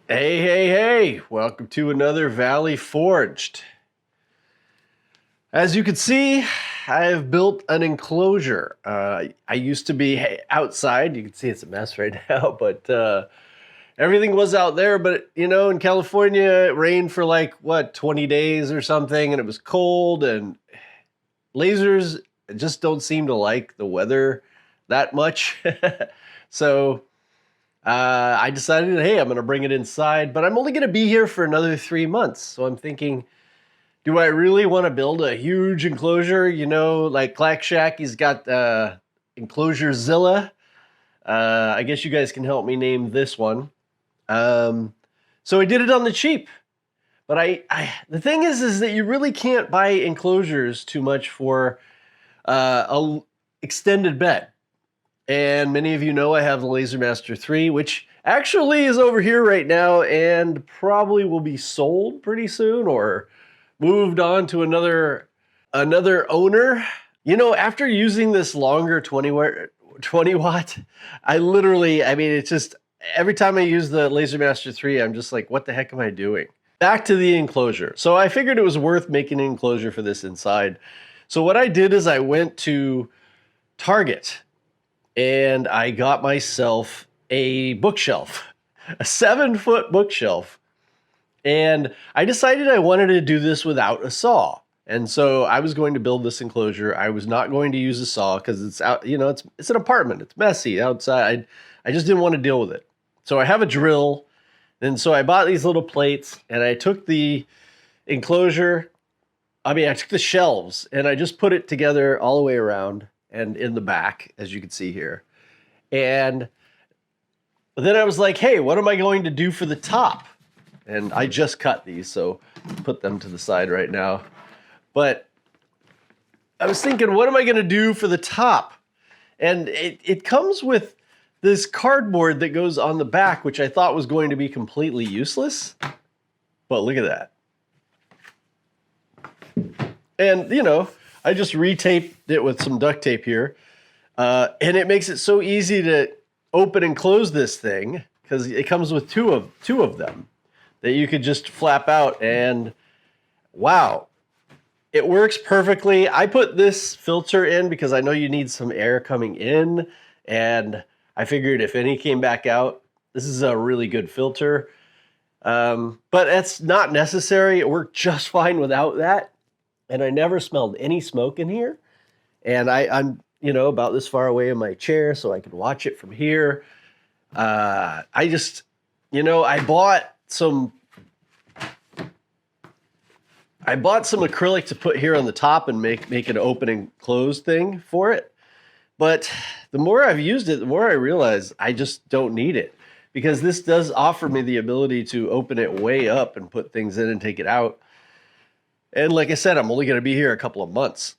Hey, hey, hey! Welcome to another Valley Forged. As you can see, I have built an enclosure. I used to be outside. You can see it's a mess right now, but everything was out there. But you know, in California, it rained for like, what, 20 days or something, and it was cold, and lasers just don't seem to like the weather that much. So I decided, hey, I'm going to bring it inside, but I'm only going to be here for another 3 months. So I'm thinking, do I really want to build a huge enclosure? You know, like Clack Shack, he's got Enclosure Zilla. I guess you guys can help me name this one. So I did it on the cheap. But the thing is that you really can't buy enclosures too much for a extended bed. And many of you know I have the LaserMaster 3, which actually is over here right now and probably will be sold pretty soon or moved on to another owner. You know, after using this longer 20 watt, I mean, it's just every time I use the LaserMaster 3, I'm just like, what the heck am I doing? Back to the enclosure. So I figured it was worth making an enclosure for this inside. So what I did is I went to Target and I got myself a bookshelf, a 7-foot bookshelf. And I decided I wanted to do this without a saw. And so I was going to build this enclosure. I was not going to use a saw because it's out, you know, it's an apartment. It's messy outside. I just didn't want to deal with it. So I have a drill. And so I bought these little plates and I took the enclosure. I took the shelves and I just put it together all the way around and in the back, as you can see here. And then I was like, hey, what am I going to do for the top? And I just cut these, so put them to the side right now. But I was thinking, what am I going to do for the top? And it comes with this cardboard that goes on the back, which I thought was going to be completely useless. But look at that. And, you know, I just retaped it with some duct tape here. And it makes it so easy to open and close this thing because it comes with two of them that you could just flap out, and wow, it works perfectly. I put this filter in because I know you need some air coming in, and I figured if any came back out, this is a really good filter. But that's not necessary. It worked just fine without that. And I never smelled any smoke in here. And I'm, you know, about this far away in my chair so I could watch it from here. I just, you know, I bought some acrylic to put here on the top and make an open and close thing for it. But the more I've used it, the more I realize I just don't need it, because this does offer me the ability to open it way up and put things in and take it out. And like I said, I'm only going to be here a couple of months.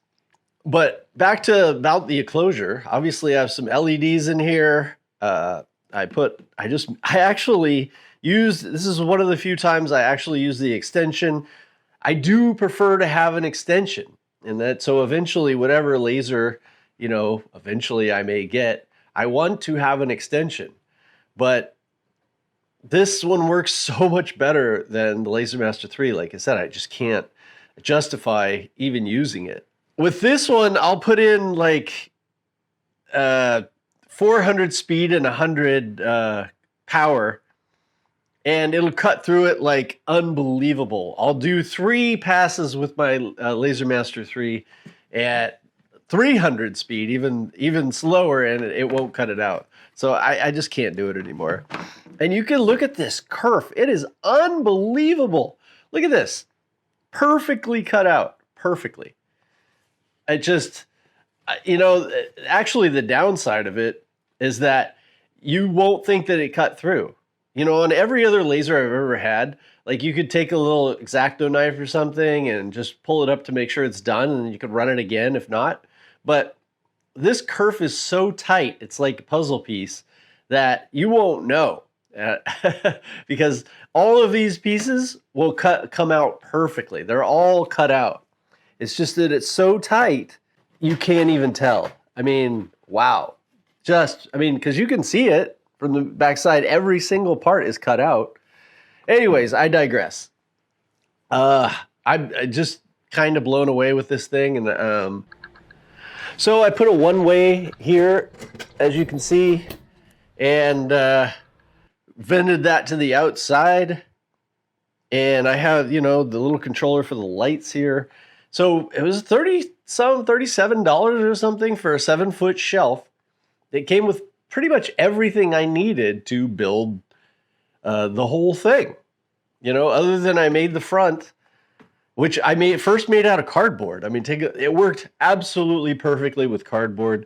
But back to about the enclosure, obviously I have some LEDs in here. I actually used, this is one of the few times I actually use the extension. I do prefer to have an extension, and that so eventually whatever laser, you know, eventually I may get, I want to have an extension. But this one works so much better than the LaserMaster 3. Like I said, I just can't justify even using it. With this one, I'll put in like 400 speed and 100 power, and it'll cut through it like unbelievable. I'll do 3 passes with my LaserMaster 3 at 300 speed, even slower, and it won't cut it out. So I just can't do it anymore. And you can look at this kerf. It is unbelievable. Look at this. Perfectly cut out. Perfectly. It just, you know, actually the downside of it is that you won't think that it cut through. You know, on every other laser I've ever had, like you could take a little X-Acto knife or something and just pull it up to make sure it's done, and then you could run it again if not. But this kerf is so tight, it's like a puzzle piece, that you won't know. Because all of these pieces will come out perfectly. They're all cut out. It's just that it's so tight, you can't even tell. I mean, wow. Because you can see it from the backside. Every single part is cut out. Anyways, I digress. I'm just kind of blown away with this thing, and so I put a one-way here, as you can see, and vented that to the outside. And I have, the little controller for the lights here. So it was $37 or something for a 7-foot shelf. It came with pretty much everything I needed to build the whole thing. Other than I made the front, which I first made out of cardboard. I mean, it worked absolutely perfectly with cardboard.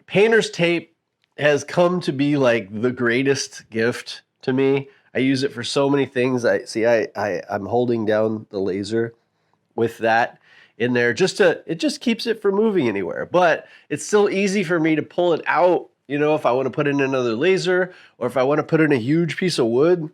Painter's tape has come to be like the greatest gift to me. I use it for so many things. I'm holding down the laser with that in there it just keeps it from moving anywhere. But it's still easy for me to pull it out, if I want to put in another laser or if I want to put in a huge piece of wood.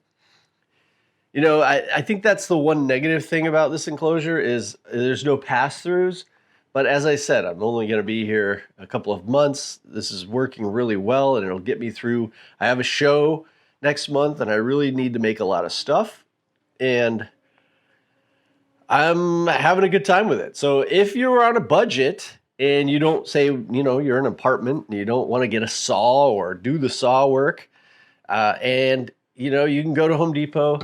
I think that's the one negative thing about this enclosure is there's no pass-throughs. But as I said, I'm only going to be here a couple of months. This is working really well, and it'll get me through. I have a show next month, and I really need to make a lot of stuff. And I'm having a good time with it. So if you're on a budget and you don't say, you're in an apartment and you don't want to get a saw or do the saw work, and, you can go to Home Depot.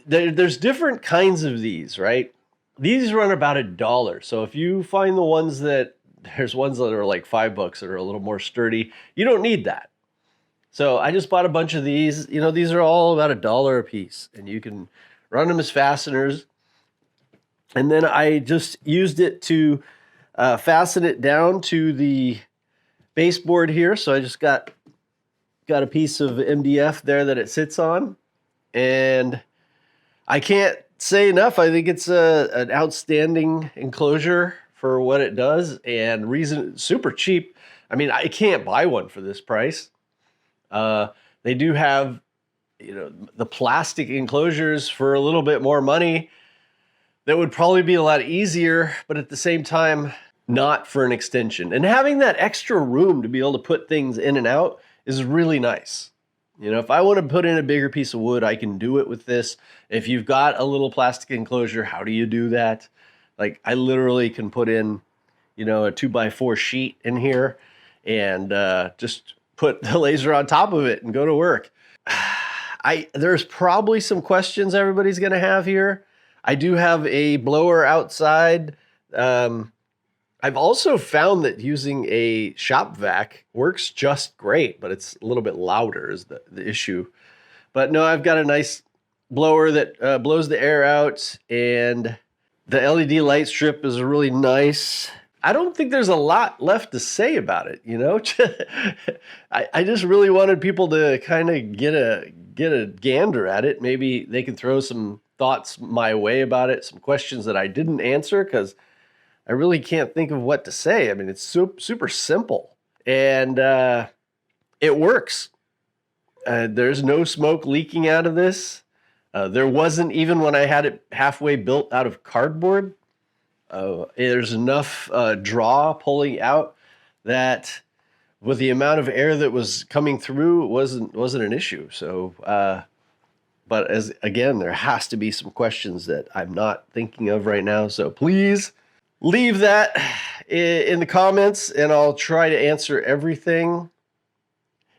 There's different kinds of these, right? These run about $1. So if you find there's ones that are like $5 that are a little more sturdy, you don't need that. So I just bought a bunch of these. These are all about $1 a piece, and you can run them as fasteners. And then I just used it to fasten it down to the baseboard here. So I just got a piece of MDF there that it sits on, and I can't say enough. I think it's an outstanding enclosure for what it does, and super cheap. I mean, I can't buy one for this price. They do have, the plastic enclosures for a little bit more money. That would probably be a lot easier, but at the same time, not for an extension. And having that extra room to be able to put things in and out is really nice. If I want to put in a bigger piece of wood, I can do it with this. If you've got a little plastic enclosure, how do you do that? Like, I literally can put in, a 2x4 sheet in here and just put the laser on top of it and go to work. There's probably some questions everybody's going to have here. I do have a blower outside. I've also found that using a shop vac works just great, but it's a little bit louder is the issue. But no, I've got a nice blower that blows the air out, and the LED light strip is really nice. I don't think there's a lot left to say about it, I just really wanted people to kind of get a gander at it. Maybe they could throw some thoughts my way about it, some questions that I didn't answer, because I really can't think of what to say. I mean, it's super simple, and it works. There's no smoke leaking out of this. There wasn't even when I had it halfway built out of cardboard. There's enough draw pulling out that with the amount of air that was coming through, it wasn't an issue. So, but again, there has to be some questions that I'm not thinking of right now. So please leave that in the comments, and I'll try to answer everything.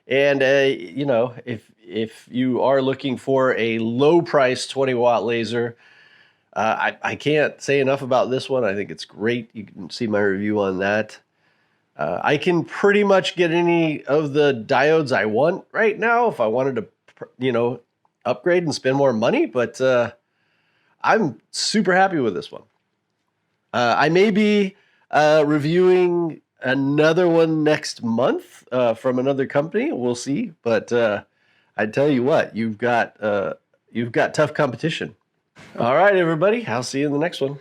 And if you are looking for a low price 20-watt laser, I can't say enough about this one. I think it's great. You can see my review on that. I can pretty much get any of the diodes I want right now if I wanted to, upgrade and spend more money. But I'm super happy with this one. I may be reviewing another one next month from another company. We'll see. But I tell you what, you've got tough competition. All right, everybody. I'll see you in the next one.